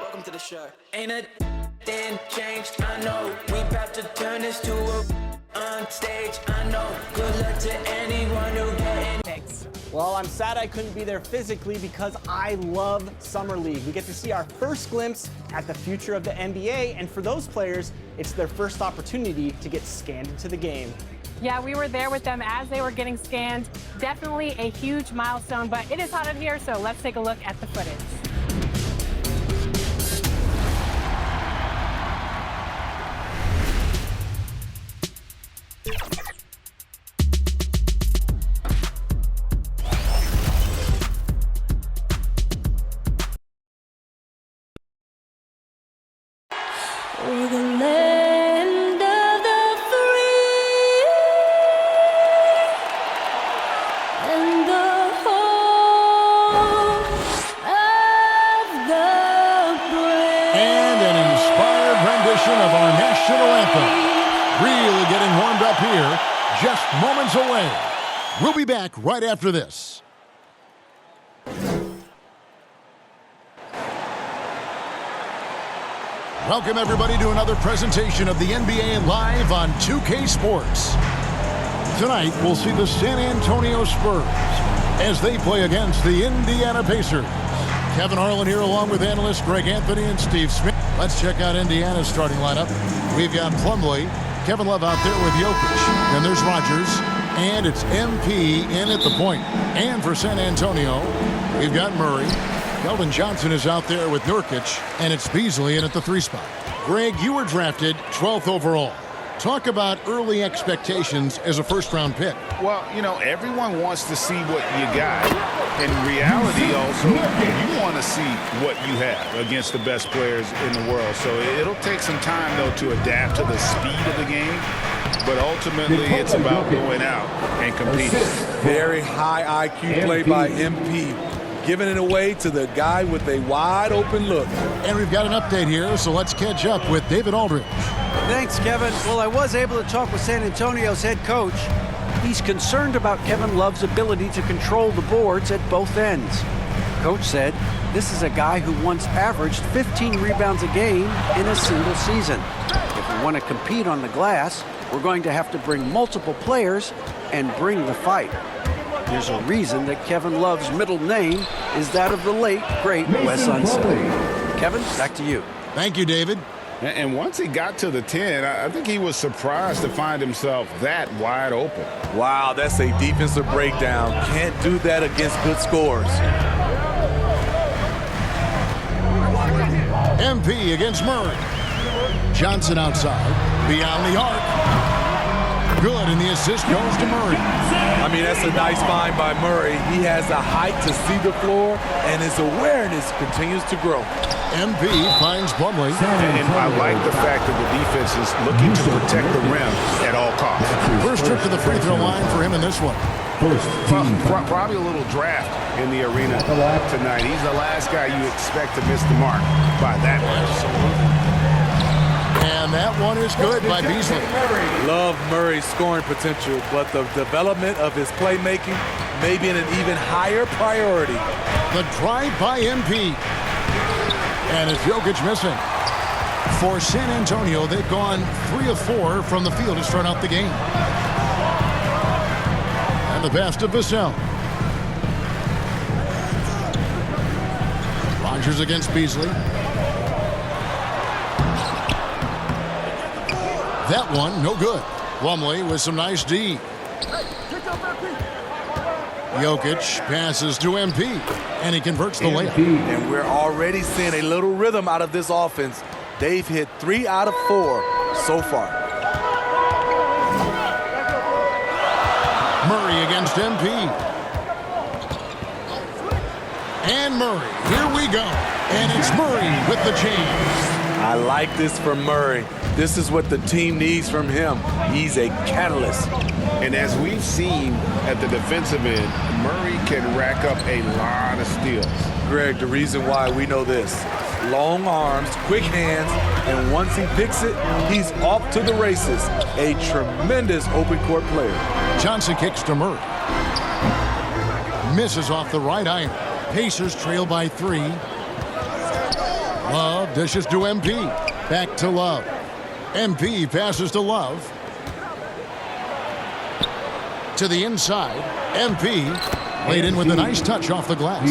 Welcome to the show. Ain't a thing changed, I know. We about to turn this to a on stage, I know. Good luck to anyone who getting. Well, I'm sad I couldn't be there physically because I love Summer League. We get to see our first glimpse at the future of the NBA, and for those players, it's their first opportunity to get scanned into the game. Yeah, we were there with them as they were getting scanned. Definitely a huge milestone, but it is hot in here, so let's take a look at the footage. We're the land of the free and the home of the brave. And an inspired rendition of our national anthem. Really getting warmed up here, just moments away. We'll be back right after this. Welcome, everybody, to another presentation of the NBA Live on 2K Sports. Tonight, we'll see the San Antonio Spurs as they play against the Indiana Pacers. Kevin Harlan here along with analysts Greg Anthony and Steve Smith. Let's check out Indiana's starting lineup. We've got Plumlee, Kevin Love out there with Jokic. Then there's Rodgers, and it's MP in at the point. And for San Antonio, we've got Murray. Keldon Johnson is out there with Nurkic, and it's Beasley in at the 3 spot. Greg, you were drafted 12th overall. Talk about early expectations as a first-round pick. Well, you know, everyone wants to see what you got. In reality, also, you want to see what you have against the best players in the world. So it'll take some time, though, to adapt to the speed of the game. But ultimately, it's about going out and competing. Very high IQ play by MP. Giving it away to the guy with a wide open look. And we've got an update here, so let's catch up with David Aldridge. Thanks, Kevin. Well, I was able to talk with San Antonio's head coach. He's concerned about Kevin Love's ability to control the boards at both ends. Coach said this is a guy who once averaged 15 rebounds a game in a single season. If we want to compete on the glass, we're going to have to bring multiple players and bring the fight. There's a reason that Kevin Love's middle name is that of the late, great Wes Unseld. Kevin, back to you. Thank you, David. And once he got to the 10, I think he was surprised to find himself that wide open. Wow, that's a defensive breakdown. Can't do that against good scores. MP against Murray. Johnson outside, beyond the arc. Good, and the assist goes to Murray. I mean, that's a nice find by Murray. He has the height to see the floor, and his awareness continues to grow. MP finds Plumlee. And I like the fact that the defense is looking to protect the rim at all costs. First trip to the free throw line for him in this one. Probably a little draft in the arena tonight. He's the last guy you expect to miss the mark by that much. And that one is good by Beasley. Love Murray's scoring potential, but the development of his playmaking may be an even higher priority. The drive by MP. And it's Jokic missing. For San Antonio, they've gone 3 of 4 from the field to start out the game. And the pass to Vassell. Rodgers against Beasley. That one, no good. Plumlee with some nice D. Jokic passes to MP, and he converts the layup. And we're already seeing a little rhythm out of this offense. They've hit 3 out of 4 so far. Murray against MP. And Murray, here we go. And it's Murray with the change. I like this for Murray. This is what the team needs from him. He's a catalyst. And as we've seen at the defensive end, Murray can rack up a lot of steals. Greg, the reason why we know this. Long arms, quick hands, and once he picks it, he's off to the races. A tremendous open court player. Johnson kicks to Murray. Misses off the right iron. Pacers trail by 3. Love dishes to MP. Back to Love. MP passes to Love. To the inside. MP laid in with a nice touch off the glass.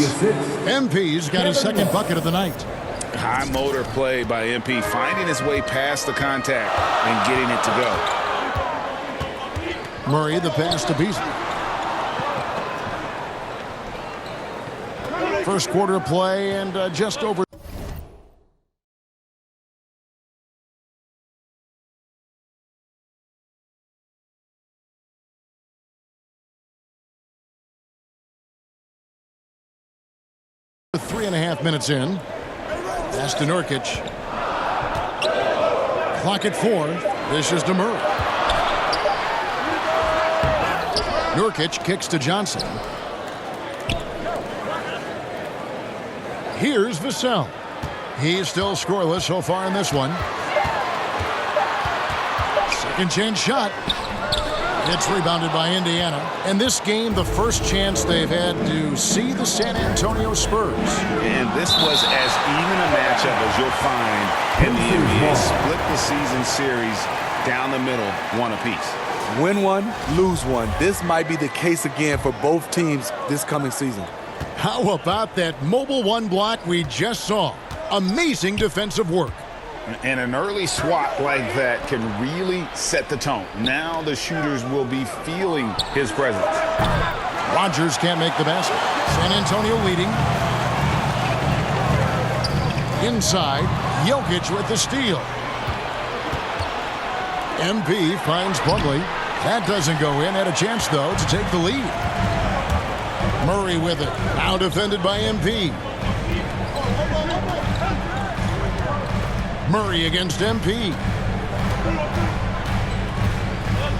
MP's got his second bucket of the night. High motor play by MP, finding his way past the contact and getting it to go. Murray the pass to Beasley. First quarter of play and just over. With 3.5 minutes in. Pass to Nurkic. Clock at 4. This is to Murray. Nurkic kicks to Johnson. Here's Vassell. He's still scoreless so far in this one. Second chance shot. It's rebounded by Indiana. And this game, the first chance they've had to see the San Antonio Spurs. And this was as even a matchup as you'll find in the NBA. Split the season series down the middle, one apiece. Win one, lose one. This might be the case again for both teams this coming season. How about that mobile one block we just saw? Amazing defensive work. And an early swat like that can really set the tone. Now the shooters will be feeling his presence. Rodgers can't make the basket. San Antonio leading. Inside, Jokic with the steal. MP finds Plumlee. That doesn't go in. Had a chance, though, to take the lead. Murray with it. Now defended by MP. Murray against MP.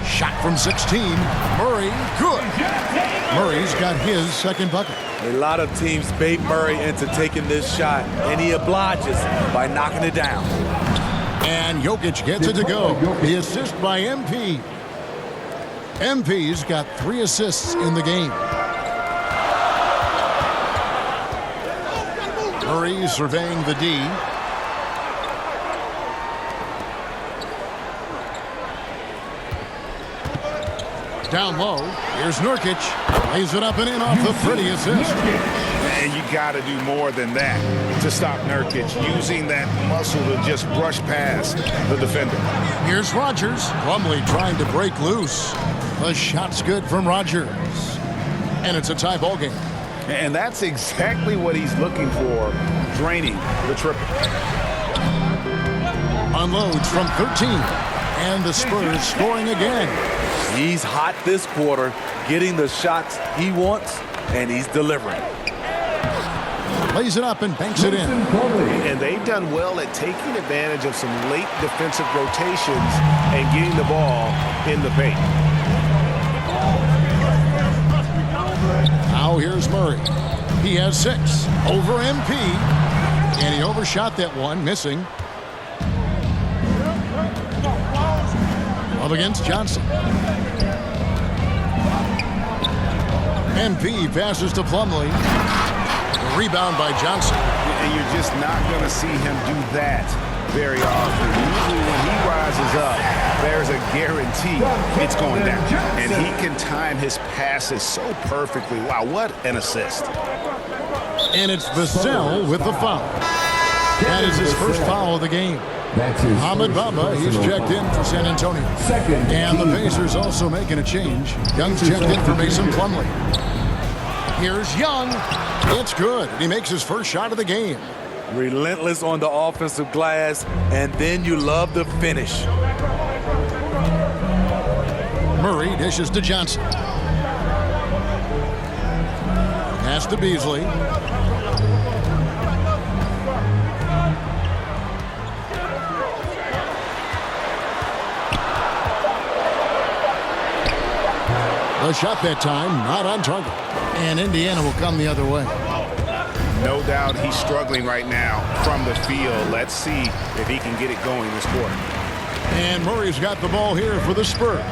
Shot from 16. Murray, good. Murray's got his second bucket. A lot of teams bait Murray into taking this shot, and he obliges by knocking it down. And Jokic gets it to go. The assist by MP. MP's got 3 assists in the game. Murray surveying the D. Down low. Here's Nurkic. Lays it up and in off the pretty assist. And you got to do more than that to stop Nurkic, using that muscle to just brush past the defender. Here's Rodgers. Plumlee trying to break loose. The shot's good from Rodgers. And it's a tie ball game. And that's exactly what he's looking for, draining the triple. Unloads from 13. And the Spurs scoring again. He's hot this quarter, getting the shots he wants, and he's delivering. Lays it up and banks it in. And they've done well at taking advantage of some late defensive rotations and getting the ball in the paint. Now here's Murray. He has 6 over MP. And he overshot that one, missing. Up against Johnson. MP passes to Plumlee. Rebound by Johnson. And you're just not going to see him do that very often. Usually when he rises up, there's a guarantee it's going down. And he can time his passes so perfectly. Wow, what an assist. And it's Vassell with the foul. That is his first foul of the game. Ahmed Bamba, he's checked in for San Antonio. And the Pacers also making a change. Young's checked in for Mason Plumlee. Here's Young. It's good. He makes his first shot of the game. Relentless on the offensive glass, and then you love the finish. Murray dishes to Johnson. Pass to Beasley. The shot that time, not on target. And Indiana will come the other way. No doubt he's struggling right now from the field. Let's see if he can get it going this quarter. And Murray's got the ball here for the Spurs.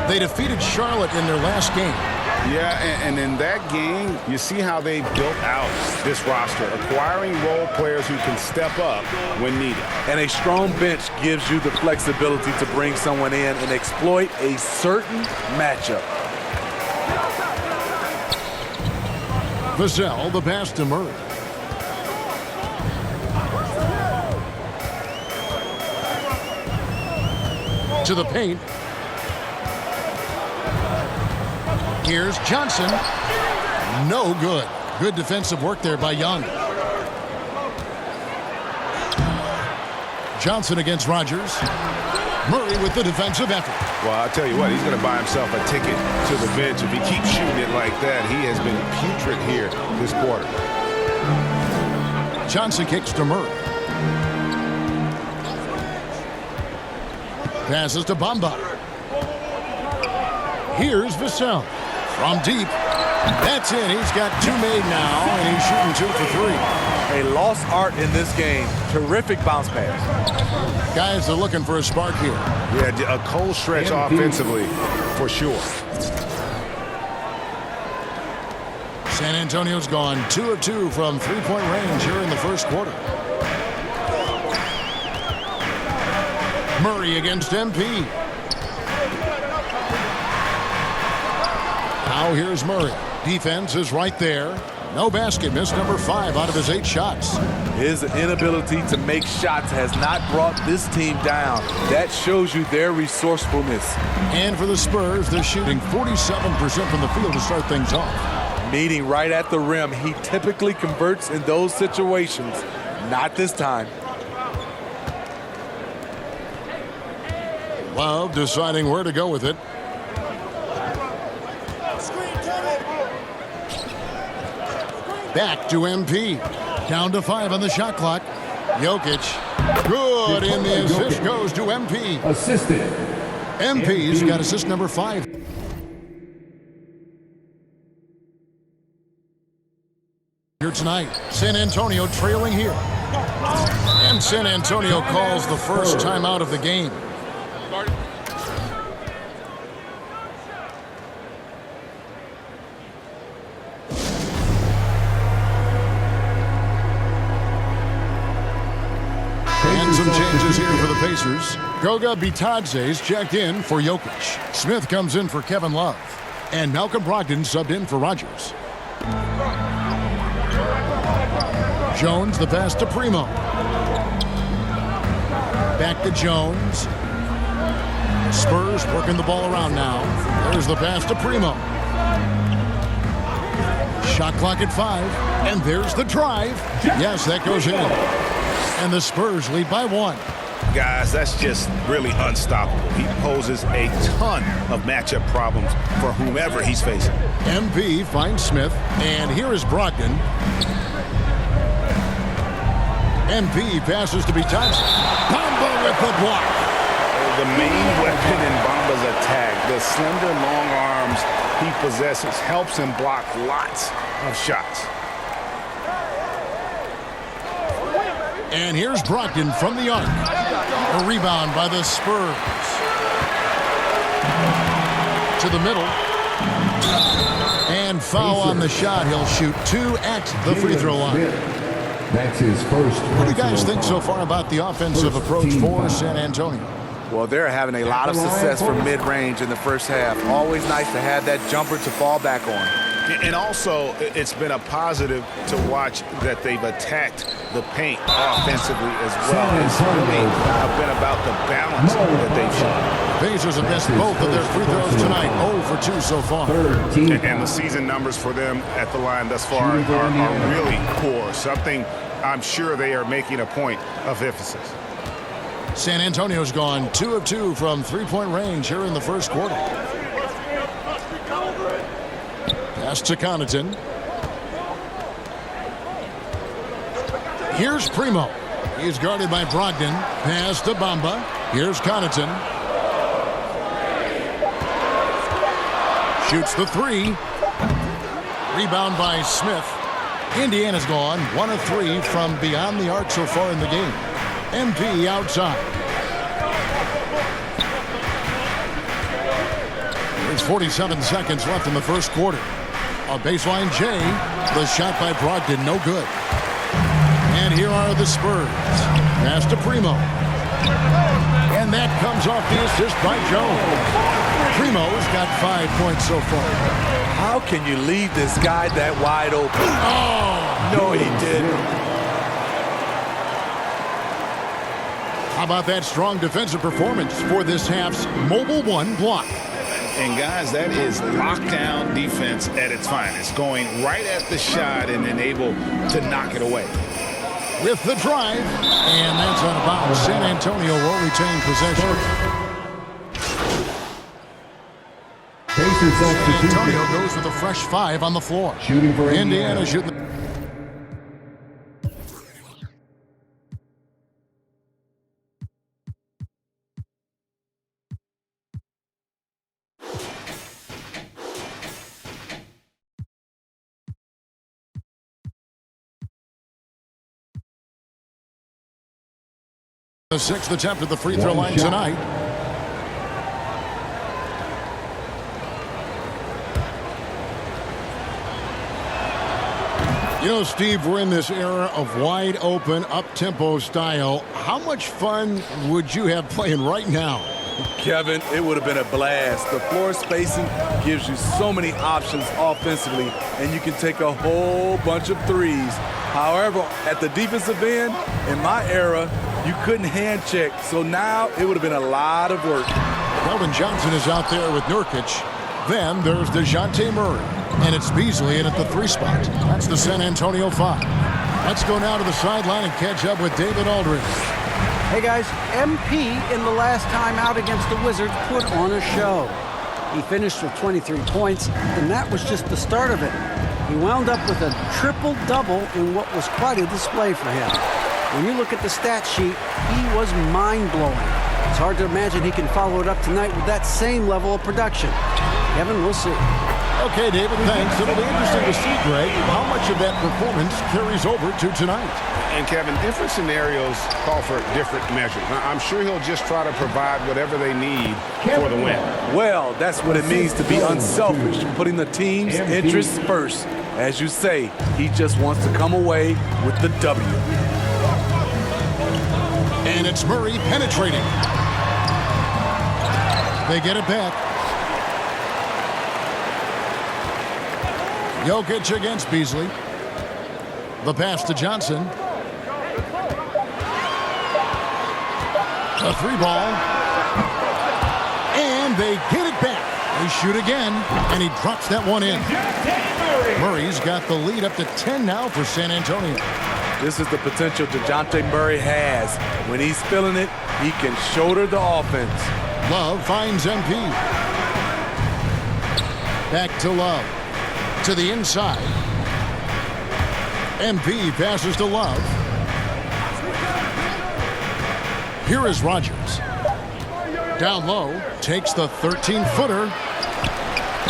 They defeated Charlotte in their last game. Yeah, and in that game, you see how they built out this roster, acquiring role players who can step up when needed. And a strong bench gives you the flexibility to bring someone in and exploit a certain matchup. Vassell, the pass to Murray. To the paint. Here's Johnson. No good. Good defensive work there by Young. Johnson against Rogers. Murray with the defensive effort. Well, I'll tell you what, he's going to buy himself a ticket to the bench. If he keeps shooting it like that, he has been putrid here this quarter. Johnson kicks to Murray. Passes to Bamba. Here's Vassell. From deep. That's in. He's got two made now, and he's shooting 2 for 3. A lost art in this game. Terrific bounce pass. Guys are looking for a spark here. Yeah, a cold stretch offensively, for sure. San Antonio's gone 2 of 2 from three-point range here in the first quarter. Murray against MP. Now here's Murray. Defense is right there. No basket. Missed number 5 out of his 8 shots. His inability to make shots has not brought this team down. That shows you their resourcefulness. And for the Spurs, they're shooting 47% from the field to start things off. Meeting right at the rim. He typically converts in those situations. Not this time. Love deciding where to go with it. Back to MP. Down to 5 on the shot clock. Jokic. Good, and the assist goes to MP. Assisted. MP's got assist number 5. Here tonight, San Antonio trailing here. And San Antonio calls the first timeout of the game. And some changes here for the Pacers. Goga Bitadze's checked in for Jokic. Smith comes in for Kevin Love. And Malcolm Brogdon subbed in for Rogers. Jones, the pass to Primo. Back to Jones. Spurs working the ball around now. There's the pass to Primo. Shot clock at 5. And there's the drive. Yes, that goes in. And the Spurs lead by 1. Guys, that's just really unstoppable. He poses a ton of matchup problems for whomever he's facing. MP finds Smith. And here is Brogdon. MP passes to Bitadze. Bamba with the block. The main weapon in Bamba's attack, the slender long arms he possesses, helps him block lots of shots. And here's Brogdon from the arc. A rebound by the Spurs. To the middle. And foul on the shot. He'll shoot 2 at the free throw line. That's his first. What do you guys think so far about the offensive approach for San Antonio? Well, they're having a lot of success from mid-range in the first half. Always nice to have that jumper to fall back on. And also, it's been a positive to watch that they've attacked the paint offensively as well. It's really been about the balance that they've shown. Pacers have missed both of their free throws tonight. 0 for 2 so far. And the season numbers for them at the line thus far are really poor. Something I'm sure they are making a point of emphasis. San Antonio's gone 2 of 2 from three-point range here in the first quarter. Pass to Connaughton. Here's Primo. He's guarded by Brogdon. Pass to Bamba. Here's Connaughton. Shoots the 3. Rebound by Smith. Indiana's gone 1 of 3 from beyond the arc so far in the game. MP outside. Here's 47 seconds left in the first quarter. A baseline J. The shot by Brogdon, no good. And here are the Spurs. Pass to Primo. And that comes off the assist by Jones. Primo's got 5 points so far. How can you leave this guy that wide open? Oh! No, he didn't. How about that strong defensive performance for this half's Mobile One block? And guys, that is lockdown defense at its finest. Going right at the shot and then able to knock it away. With the drive, and that's out of bounds. San Antonio will retain possession. San Antonio goes with a fresh 5 on the floor. Shooting for Indiana shooting. The 6th attempt at the free throw line tonight. You know, Steve, we're in this era of wide open, up-tempo style. How much fun would you have playing right now? Kevin, it would have been a blast. The floor spacing gives you so many options offensively, and you can take a whole bunch of threes. However, at the defensive end, in my era, you couldn't hand check, so now it would have been a lot of work. Keldon Johnson is out there with Nurkic. Then there's DeJounte Murray, and it's Beasley in at the 3 spot. That's the San Antonio 5. Let's go now to the sideline and catch up with David Aldridge. Hey guys, MP in the last time out against the Wizards put on a show. He finished with 23 points, and that was just the start of it. He wound up with a triple-double in what was quite a display for him. When you look at the stat sheet, he was mind-blowing. It's hard to imagine he can follow it up tonight with that same level of production. Kevin, we'll see. Okay, David, thanks. It'll be interesting to see, Greg, how much of that performance carries over to tonight. And Kevin, different scenarios call for different measures. I'm sure he'll just try to provide whatever they need for the win. Well, that's what it means to be unselfish, putting the team's interests first. As you say, he just wants to come away with the W. And it's Murray penetrating. They get it back. Jokic against Beasley. The pass to Johnson. A 3 ball. And they get it back. They shoot again, and he drops that one in. Murray's got the lead up to 10 now for San Antonio. This is the potential DeJounte Murray has. When he's feeling it, he can shoulder the offense. Love finds MP. Back to Love. To the inside. MP passes to Love. Here is Rodgers. Down low, takes the 13-footer.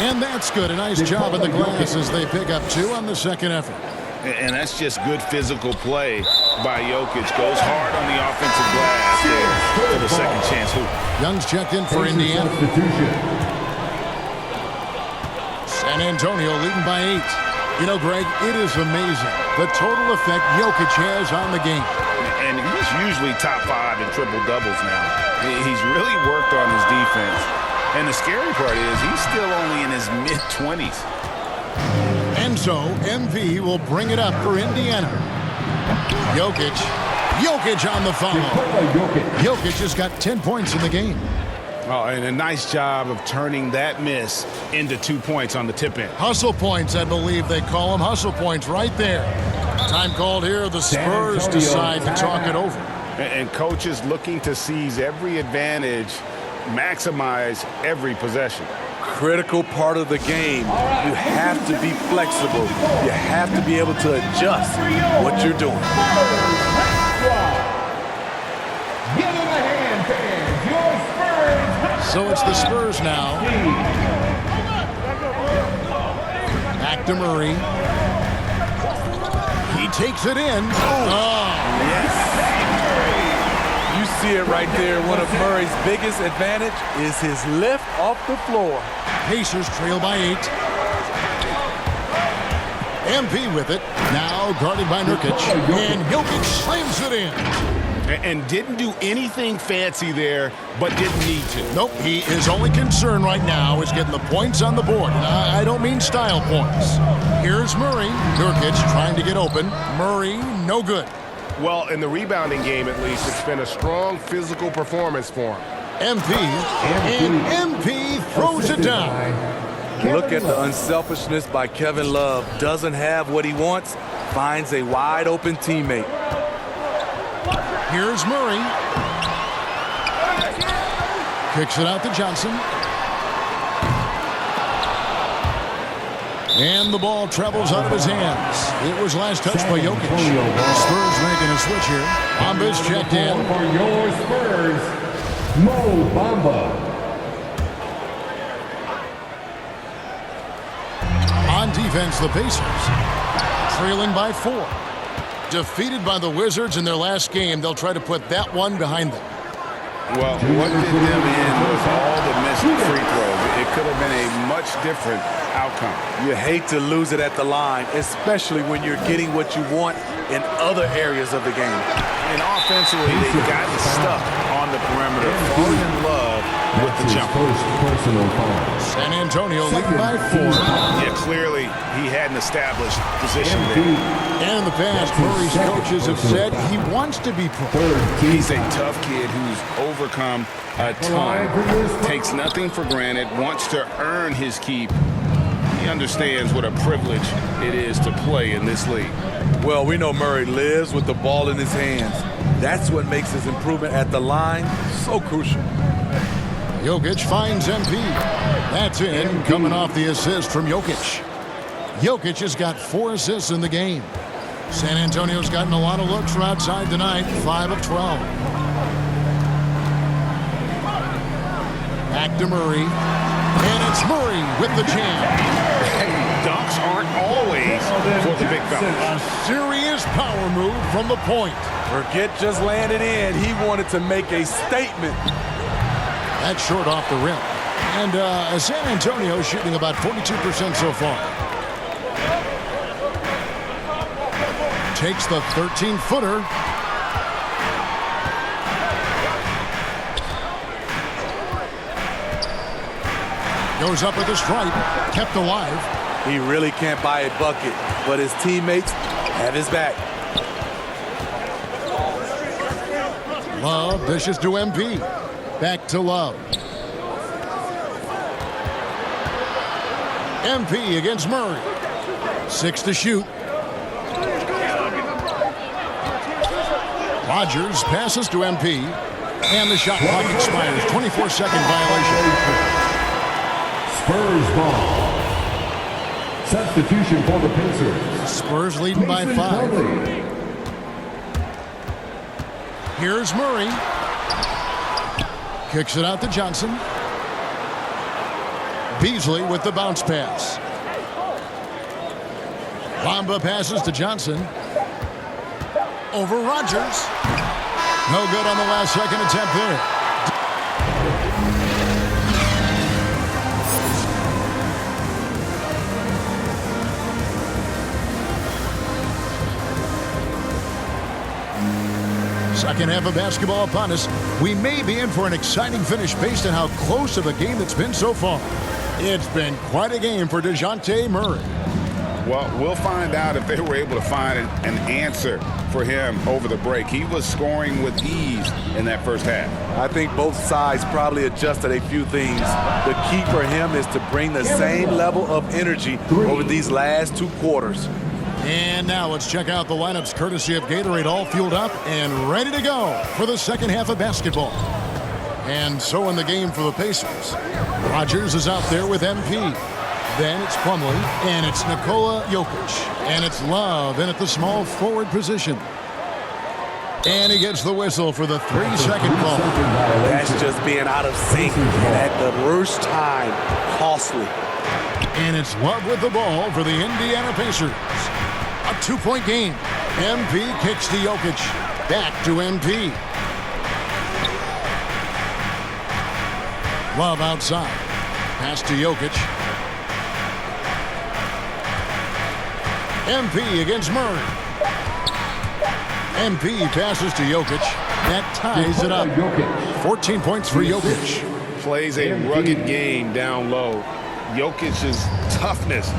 And that's good. A nice job at the glass as they pick up 2 on the second effort. And that's just good physical play by Jokic. Goes hard on the offensive glass there for the second chance hoop. Young's checked in for Indiana. San Antonio leading by 8. You know, Greg, it is amazing the total effect Jokic has on the game. And he's usually top 5 in triple-doubles now. He's really worked on his defense. And the scary part is he's still only in his mid-20s. And so, MV will bring it up for Indiana. Jokic on the follow. Jokic has got 10 points in the game. Oh, and a nice job of turning that miss into 2 points on the tip in. Hustle points, I believe they call them. Hustle points right there. Time called here. The Spurs decide to talk it over. And coaches looking to seize every advantage, maximize every possession. Critical part of the game. You have to be flexible. You have to be able to adjust what you're doing. So it's the Spurs now. Back to Murray. He takes it in. Oh, yes. You see it right there. One of Murray's biggest advantage is his lift off the floor. Pacers trail by 8. MP with it. Now guarded by Nurkic. And Jokic slams it in. And didn't do anything fancy there, but didn't need to. Nope, his only concern right now is getting the points on the board. And I don't mean style points. Here's Murray. Nurkic trying to get open. Murray, no good. Well, in the rebounding game, at least, it's been a strong physical performance for him. MP, and MP throws it down. Look at the unselfishness by Kevin Love. Doesn't have what he wants, finds a wide open teammate. Here's Murray. Kicks it out to Johnson. And the ball travels out of his hands. It was last touched by Jokic. Spurs making a switch here. Bamba's checked in. For your Spurs, Mo Bamba. On defense, the Pacers trailing by 4. Defeated by the Wizards in their last game, they'll try to put that one behind them. Well, what did them in was all the missed free throws. It could have been a much different outcome. You hate to lose it at the line, especially when you're getting what you want in other areas of the game. And offensively, they've gotten stuck on the perimeter, falling in love with the jumper. San Antonio leading by 4. Yeah, clearly he hadn't established position there. And in the past, Murray's coaches have said he wants to be pro. He's a tough kid who's overcome a ton, takes nothing for granted, wants to earn his keep. He understands what a privilege it is to play in this league. Well, we know Murray lives with the ball in his hands. That's what makes his improvement at the line so crucial. Jokic finds MP. That's in, coming off the assist from Jokic. Jokic has got 4 assists in the game. San Antonio's gotten a lot of looks from outside tonight, 5 of 12. Back to Murray. And it's Murray with the jam. Dunks aren't always for the big fellas. A serious power move from the point. Forget just landed in. He wanted to make a statement. That's short off the rim. And San Antonio shooting about 42% so far. Takes the 13-footer. Goes up with a stripe. Kept alive. He really can't buy a bucket, but his teammates have his back. Love dishes to MP. Back to Love. MP against Murray. 6 to shoot. Rodgers passes to MP. And the shot clock expires. 24-second violation. Spurs ball. Substitution for the Pacers. Spurs leading by 5. Here's Murray. Kicks it out to Johnson. Beasley with the bounce pass. Bamba passes to Johnson. Over Rodgers. No good on the last second attempt there. Second half of basketball upon us. We may be in for an exciting finish based on how close of a game it's been so far. It's been quite a game for DeJounte Murray. Well, we'll find out if they were able to find an answer for him over the break. He was scoring with ease in that first half. I think both sides probably adjusted a few things. The key for him is to bring the same level of energy over these last 2 quarters. And now let's check out the lineups courtesy of Gatorade, all fueled up and ready to go for the second half of basketball. And so in the game for the Pacers, Rodgers is out there with MP. Then it's Plumlee, and it's Nikola Jokic, and it's Love in at the small forward position. And he gets the whistle for the 3-second call. That's just being out of sync, and at the worst time, costly. And it's Love with the ball for the Indiana Pacers. A 2-point game. MP kicks to Jokic. Back to MP. Love outside. Pass to Jokic. MP against Murray. MP passes to Jokic. That ties it up. 14 points for Jokic. Plays a rugged game down low. Jokic's toughness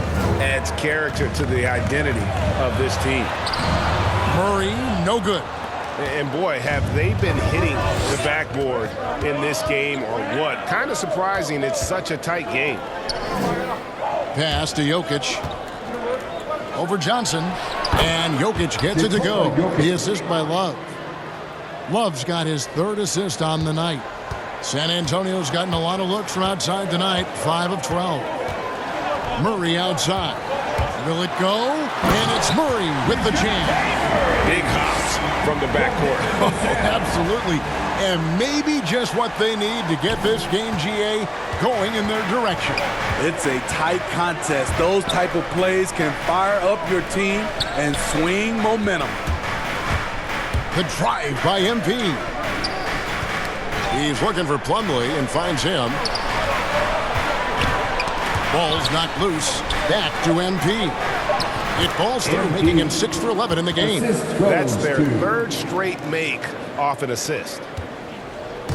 adds character to the identity of this team. Murray, no good. And boy, have they been hitting the backboard in this game or what? Kind of surprising it's such a tight game. Pass to Jokic. Over Johnson. And Jokic gets it to go. The assist by Love. Love's got his third assist on the night. San Antonio's gotten a lot of looks from outside tonight. 5 of 12. Murray outside. Will it go? And it's Murray with the jam. Big hops from the backcourt. Absolutely. And maybe just what they need to get this game, GA, going in their direction. It's a tight contest. Those type of plays can fire up your team and swing momentum. The drive by MP. He's looking for Plumlee and finds him. Ball's knocked loose. Back to MP. It falls through, making him 6 for 11 in the game. That's their third straight make off an assist.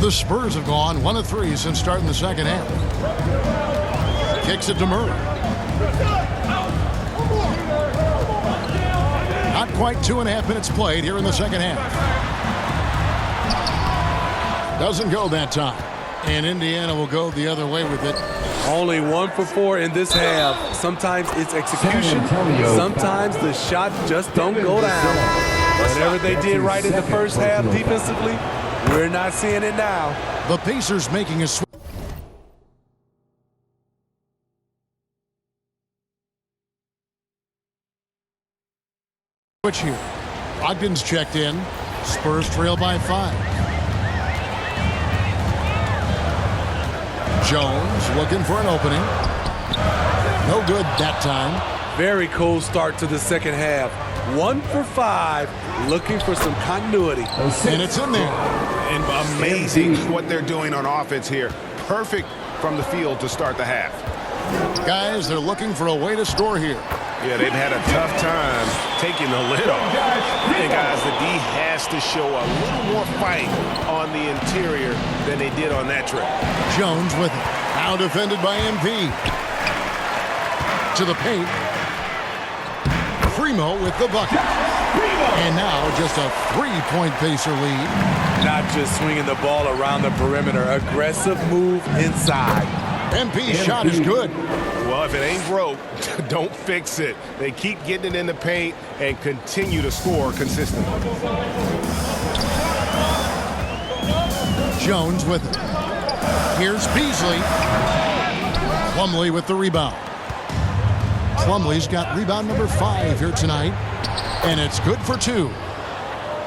The Spurs have gone 1 of 3 since starting the second half. Kicks it to Murray. Not quite 2.5 minutes played here in the second half. Doesn't go that time. And Indiana will go the other way with it. Only 1 for 4 in this half. Sometimes it's execution. Sometimes the shots just don't go down. Whatever they did right in the first half defensively, we're not seeing it now. The Pacers making a switch here. Ogden's checked in. Spurs trail by 5. Jones looking for an opening. No good that time. Very cold start to the second half. 1 for 5, looking for some continuity. And it's in there. And amazing what they're doing on offense here. Perfect from the field to start the half. Guys, they're looking for a way to score here. Yeah, they've had a tough time taking the lid off. And guys, the D has to show a little more fight on the interior than they did on that trip. Jones with it. Now defended by MP. To the paint. Primo with the bucket. And now just a 3-point Pacer lead. Not just swinging the ball around the perimeter. Aggressive move inside. MP's shot is good. Well, if it ain't broke, don't fix it. They keep getting it in the paint and continue to score consistently. Jones with it. Here's Beasley. Plumlee with the rebound. Plumlee's got rebound number 5 here tonight. And it's good for 2.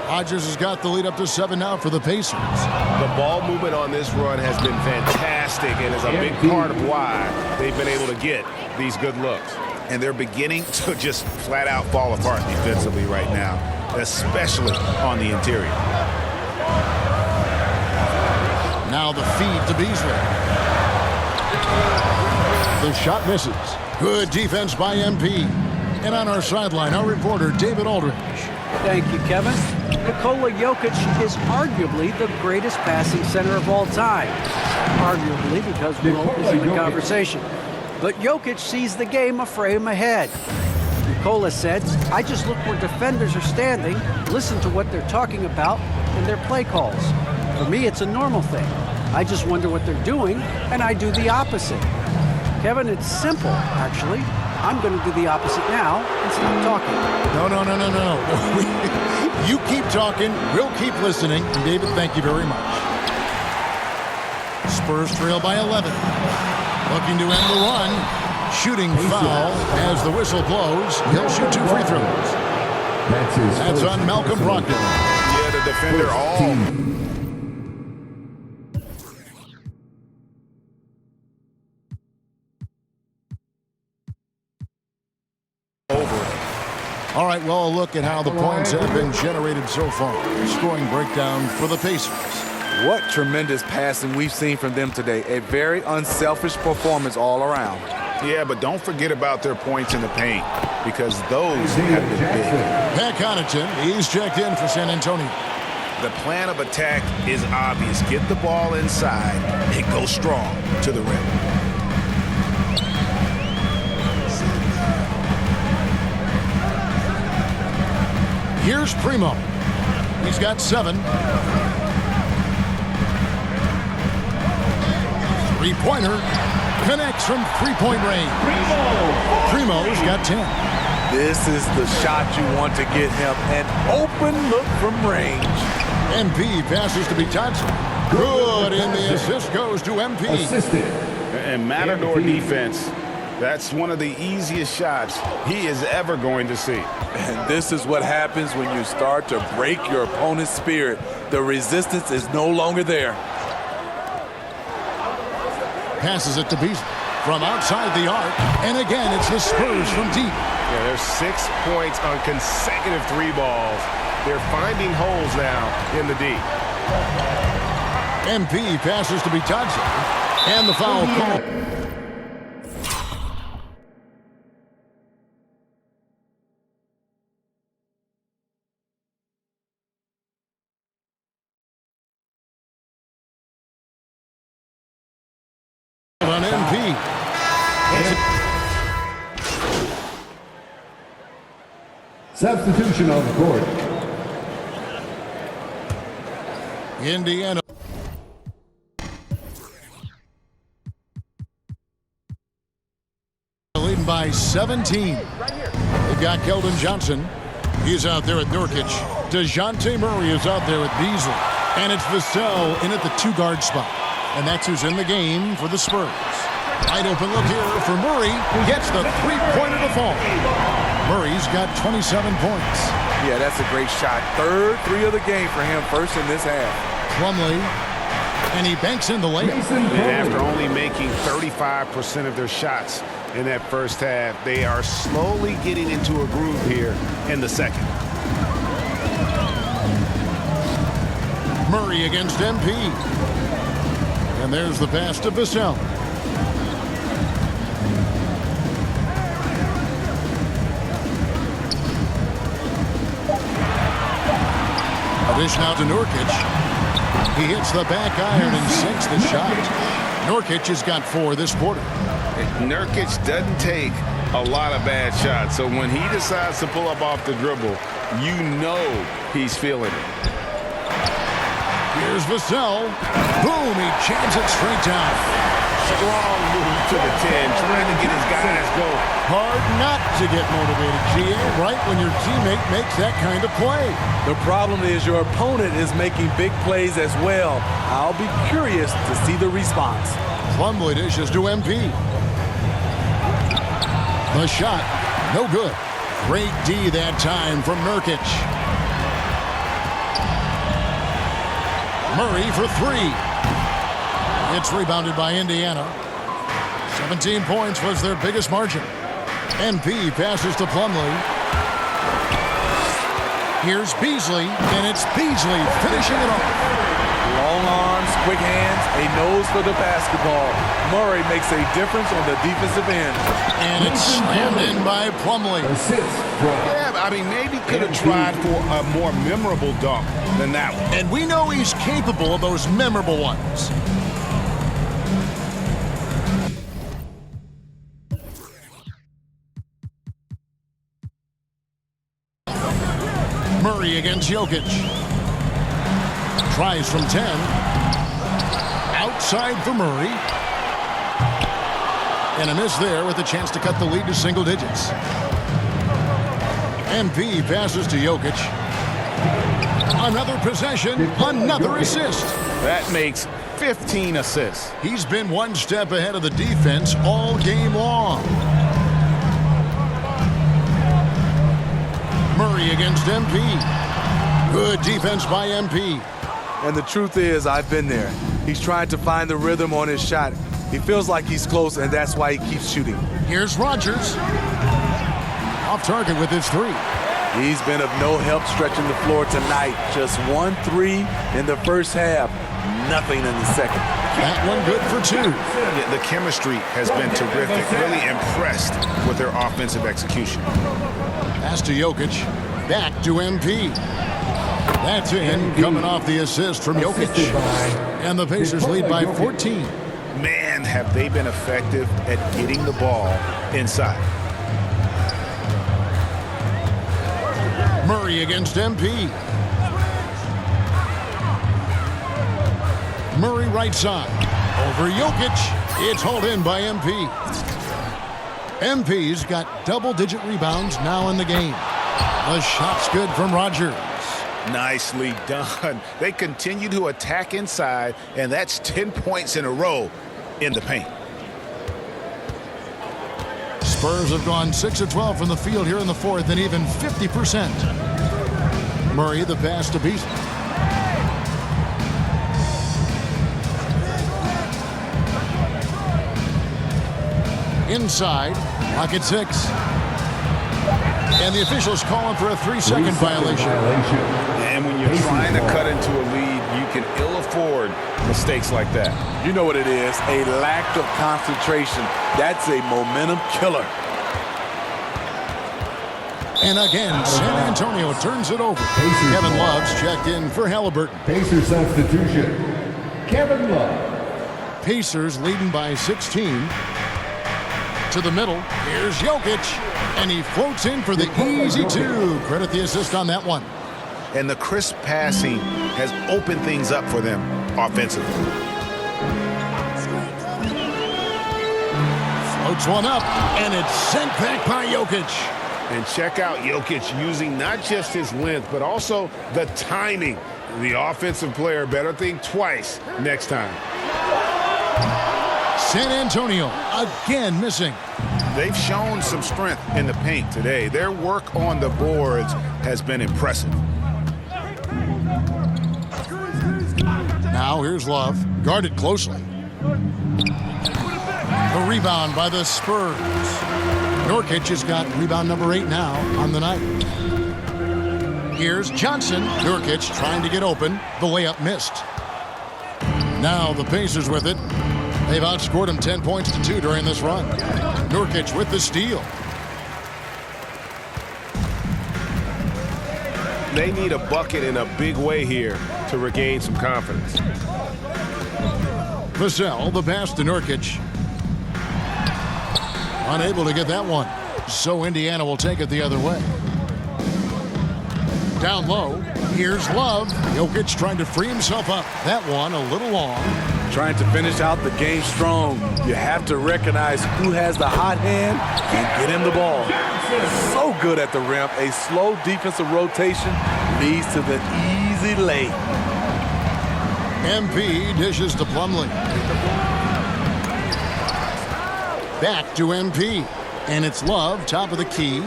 Rodgers has got the lead up to 7 now for the Pacers. The ball movement on this run has been fantastic and is a big part of why they've been able to get these good looks. And they're beginning to just flat out fall apart defensively right now, especially on the interior. Now the feed to Beasley. The shot misses. Good defense by MP. And on our sideline, our reporter, David Aldridge. Thank you, Kevin. Nikola Jokic is arguably the greatest passing center of all time. Arguably because Wilt is in the conversation. But Jokic sees the game a frame ahead. Nikola said, I just look where defenders are standing, listen to what they're talking about, and their play calls. For me, it's a normal thing. I just wonder what they're doing, and I do the opposite. Kevin, it's simple, actually. I'm going to do the opposite now and stop talking. No. You keep talking, we'll keep listening. And David, thank you very much. Spurs trail by 11. Looking to end the run. Shooting foul as the whistle blows. He'll shoot 2 free throws. That's on Malcolm Brogdon. Yeah, the defender all. All right, well, a look at how the points have been generated so far. Scoring breakdown for the Pacers. What tremendous passing we've seen from them today. A very unselfish performance all around. Yeah, but don't forget about their points in the paint, because those have been big. Pat Connaughton, he's checked in for San Antonio. The plan of attack is obvious. Get the ball inside and go strong to the rim. Here's Primo. He's got 7. Three-pointer connects from three-point range. Primo's got 10. This is the shot you want to get him. An open look from range. MP passes to Bitadze. Good, and the assist goes to MP. And Matador defense, that's one of the easiest shots he is ever going to see. And this is what happens when you start to break your opponent's spirit. The resistance is no longer there. Passes it to Beasley from outside the arc, and again it's the Spurs from deep. Yeah, there's 6 points on consecutive 3 balls. They're finding holes now in the D. MP passes to Bitadze, and the foul call. On MP. Substitution on the court. Indiana. Leading by 17. They've got Keldon Johnson. He's out there at Nurkic. DeJounte Murray is out there at Beasley. And it's Vassell in at the 2-guard spot. And that's who's in the game for the Spurs. Wide open look here for Murray, who gets the 3-pointer to fall. Murray's got 27 points. Yeah, that's a great shot. 3rd 3 of the game for him, first in this half. Plumlee, and he banks in the layup. And after only making 35% of their shots in that first half, they are slowly getting into a groove here in the second. Murray against MP. And there's the pass to Vassell. A dish now to Nurkic. He hits the back iron and sinks the shot. Nurkic has got 4 this quarter. Nurkic doesn't take a lot of bad shots, so when he decides to pull up off the dribble, you know he's feeling it. Here's Vassell. Boom, he jams it straight down. Strong move to the 10, trying to get his guys going. Hard not to get motivated, GA, right when your teammate makes that kind of play. The problem is your opponent is making big plays as well. I'll be curious to see the response. Plumlee dishes to MP. The shot, no good. Great D that time from Nurkic. Murray for 3. It's rebounded by Indiana. 17 points was their biggest margin. MP passes to Plumlee. Here's Beasley, and it's Beasley finishing it off. Long arms, quick hands, a nose for the basketball. Murray makes a difference on the defensive end. And it's slammed in by Plumlee. Yeah, I mean, maybe could have tried for a more memorable dunk than that one. And we know he's capable of those memorable ones. Murray against Jokic. Tries from 10. Outside for Murray. And a miss there with a chance to cut the lead to single digits. MP passes to Jokic. Another possession, another assist. That makes 15 assists. He's been one step ahead of the defense all game long. Murray against MP. Good defense by MP. And the truth is, I've been there. He's trying to find the rhythm on his shot. He feels like he's close, and that's why he keeps shooting. Here's Rodgers. Off target with his 3. He's been of no help stretching the floor tonight. Just 1 3 in the first half, nothing in the second. That one good for 2. The chemistry has been terrific. Really impressed with their offensive execution. Pass to Jokic. Back to MP. That's in, coming off the assist from Jokic. And the Pacers lead by 14. Man, have they been effective at getting the ball inside. Murray against MP. Murray right side. Over Jokic. It's hauled in by MP. MP's got double-digit rebounds now in the game. The shot's good from Rogers. Nicely done. They continue to attack inside, and that's 10 points in a row in the paint. Spurs have gone 6 of 12 from the field here in the fourth and even 50%. Murray the pass to Beasley. Inside, pocket 6. And the officials calling for a 3-second violation. And when you're trying to cut into a lead, you can ill afford mistakes like that. You know what it is, a lack of concentration. That's a momentum killer. And again, San Antonio turns it over. Kevin Love's checked in for Halliburton. Pacers substitution, Kevin Love. Pacers leading by 16. To the middle, here's Jokic, and he floats in for the easy 2. Credit the assist on that one. And the crisp passing has opened things up for them offensively. Floats one up, and it's sent back by Jokic. And check out Jokic using not just his length, but also the timing. The offensive player better think twice next time. San Antonio again missing. They've shown some strength in the paint today. Their work on the boards has been impressive. Now here's Love, guarded closely. The rebound by the Spurs. Nurkic has got rebound number 8 now on the night. Here's Johnson. Nurkic trying to get open. The layup missed. Now the Pacers with it. They've outscored him 10 points to 2 during this run. Nurkic with the steal. They need a bucket in a big way here to regain some confidence. Vassell, the pass to Nurkic. Unable to get that one. So Indiana will take it the other way. Down low, here's Love. Jokic trying to free himself up. That one a little long. Trying to finish out the game strong. You have to recognize who has the hot hand and get him the ball. So good at the rim. A slow defensive rotation leads to the easy lay. MP dishes to Plumlee. Back to MP. And it's Love, top of the key.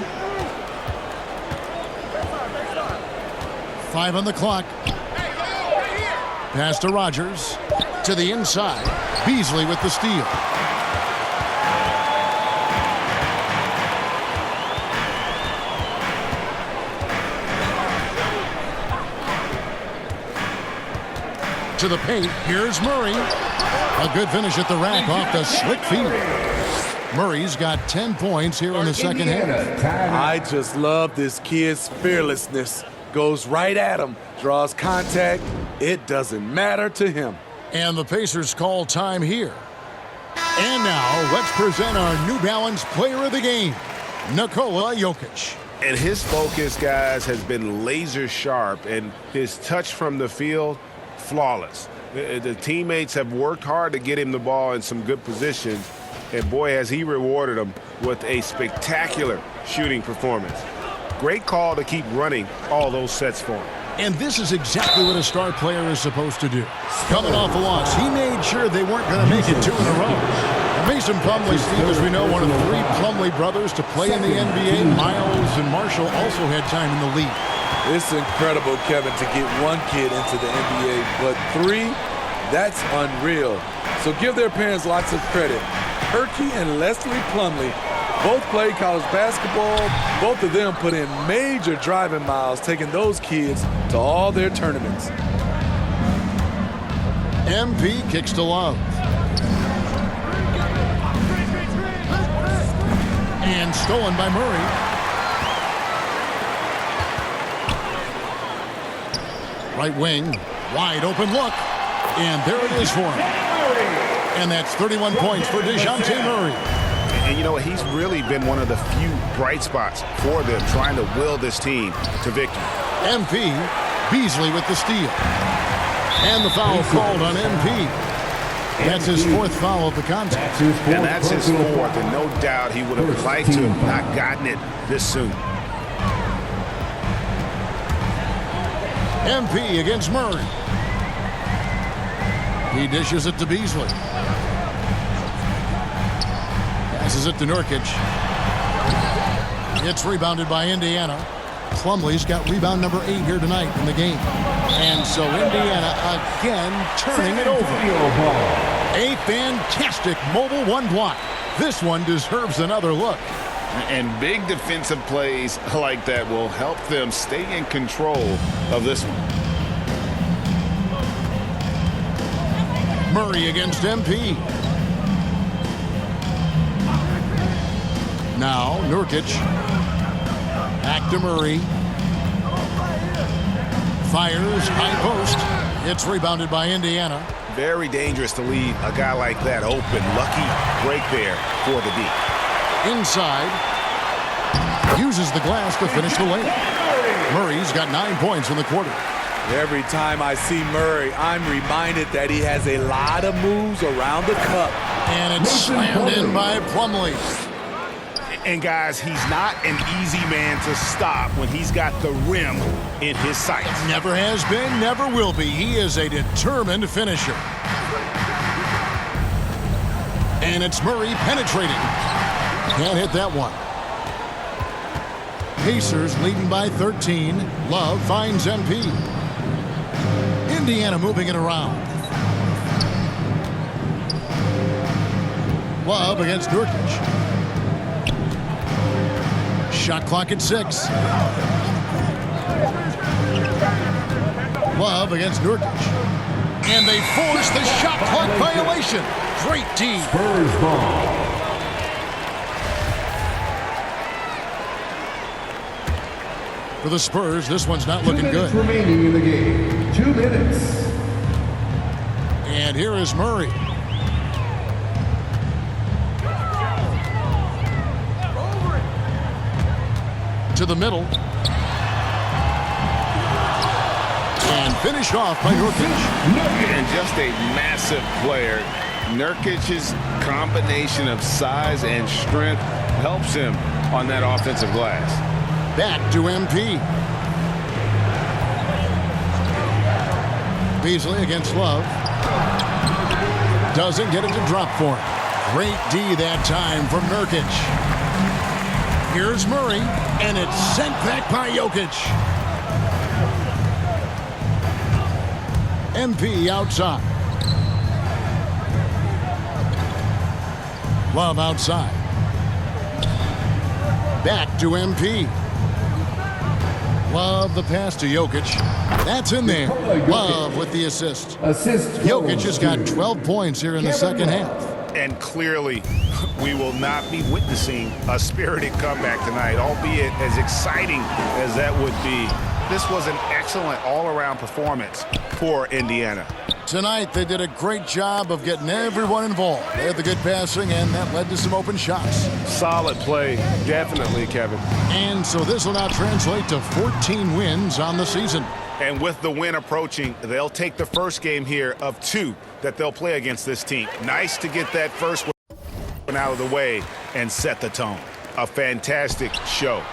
5 on the clock. Pass to Rogers. To the inside. Beasley with the steal. To the paint. Here's Murray. A good finish at the rack off the slick feed. Murray's got 10 points here in the second half. I just love this kid's fearlessness. Goes right at him. Draws contact. It doesn't matter to him. And the Pacers call time here. And now, let's present our New Balance player of the game, Nikola Jokic. And his focus, guys, has been laser sharp, and his touch from the field, flawless. The teammates have worked hard to get him the ball in some good positions, and boy, has he rewarded them with a spectacular shooting performance. Great call to keep running all those sets for him. And this is exactly what a star player is supposed to do. Coming off a loss, he made sure they weren't going to make it 2 in a row. Mason Plumlee, Steve, as we know, one of the 3 Plumlee brothers to play in the NBA. Miles and Marshall also had time in the league. It's incredible, Kevin, to get 1 kid into the NBA, but 3, that's unreal. So give their parents lots of credit. Herky and Leslie Plumlee Both played college basketball. Both of them put in major driving miles, taking those kids to all their tournaments. MP kicks to Love. And stolen by Murray. Right wing, wide open look. And there it is for him. And that's 31 points for DeJounte Murray. And you know what? He's really been one of the few bright spots for them, trying to will this team to victory. MP, Beasley with the steal. And the foul called on MP. That's his fourth foul of the contest. And that's his fourth, and no doubt he would have liked to have not gotten it this soon. MP against Murray. He dishes it to Beasley. Passes it to Nurkic. It's rebounded by Indiana. Plumlee's got rebound number 8 here tonight in the game. And so Indiana again turning it over. A fantastic mobile one block. This one deserves another look. And big defensive plays like that will help them stay in control of this one. Murray against MP. Now Nurkic. Back to Murray. Fires, high post. It's rebounded by Indiana. Very dangerous to leave a guy like that open. Lucky break there for the D. Inside. Uses the glass to finish the lane. Murray's got 9 points in the quarter. Every time I see Murray, I'm reminded that he has a lot of moves around the cup. And it's slammed in by Plumlee. And guys, he's not an easy man to stop when he's got the rim in his sights. Never has been, never will be. He is a determined finisher. And it's Murray penetrating. Can't hit that one. Pacers leading by 13. Love finds MP. Indiana moving it around. Love against Nurkic. Shot clock at 6. Love against Nurkic. And they force the shot clock violation. Great team. Spurs ball. For the Spurs, this one's not looking good. 2 minutes remaining in the game. 2 minutes. And here is Murray. To the middle. And finished off by Nurkic. And just a massive player. Nurkic's combination of size and strength helps him on that offensive glass. Back to MP. Beasley against Love. Doesn't get it to drop for him. Great D that time from Nurkic. Here's Murray, and it's sent back by Jokic. MP outside. Love outside. Back to MP. Love the pass to Jokic. That's in there. Love with the assist. Jokic has got 12 points here in the second half. And clearly, we will not be witnessing a spirited comeback tonight, albeit as exciting as that would be. This was an excellent all-around performance for Indiana. Tonight, they did a great job of getting everyone involved. They had the good passing, and that led to some open shots. Solid play, definitely, Kevin. And so this will now translate to 14 wins on the season. And with the win approaching, they'll take the first game here of 2 that they'll play against this team. Nice to get that first one out of the way and set the tone. A fantastic show.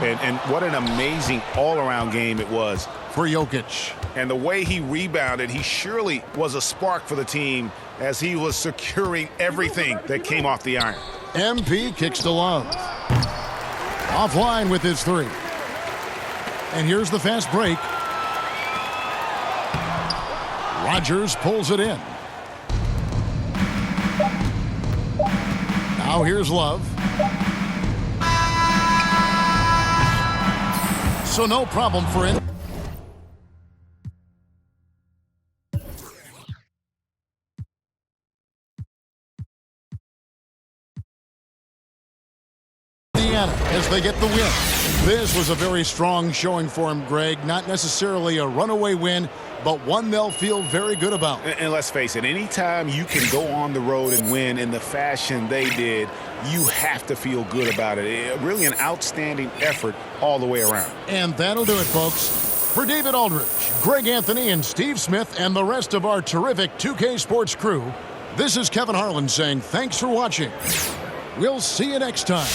And what an amazing all-around game it was for Jokic. And the way he rebounded, he surely was a spark for the team as he was securing everything that came off the iron. MP kicks to Love. Offline with his 3. And here's the fast break. Rodgers pulls it in. Now here's Love. So no problem for Indiana as they get the win. This was a very strong showing for him, Greg. Not necessarily a runaway win, but one they'll feel very good about. And let's face it, anytime you can go on the road and win in the fashion they did, you have to feel good about it. Really an outstanding effort all the way around. And that'll do it, folks. For David Aldridge, Greg Anthony, and Steve Smith, and the rest of our terrific 2K Sports crew, this is Kevin Harlan saying thanks for watching. We'll see you next time.